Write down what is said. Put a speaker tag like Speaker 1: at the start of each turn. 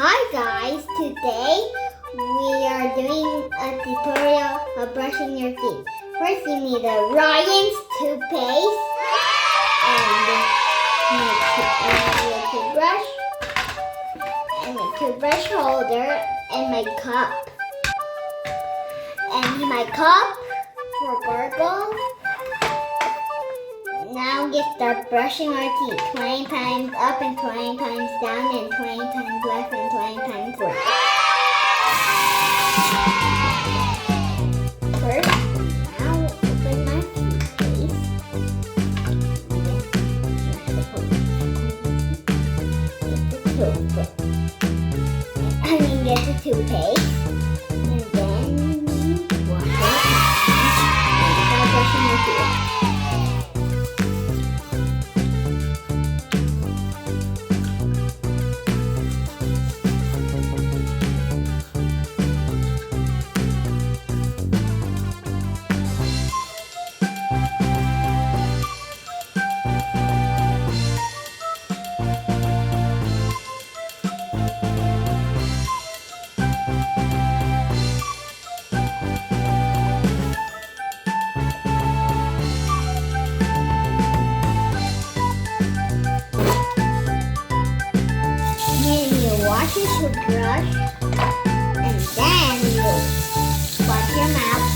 Speaker 1: Hi guys, today we are doing a tutorial of brushing your teeth. First you need a Ryan's Toothpaste and a toothbrush and a toothbrush holder and my cup. And my cup for gargle. Now get start brushing our teeth 20 times up and 20 times down and 20 times left and 20 times right. First, now open my toothpaste. Get the toothpaste. And then wash it and start brushing your teeth. Wash your toothbrush and then you wash your mouth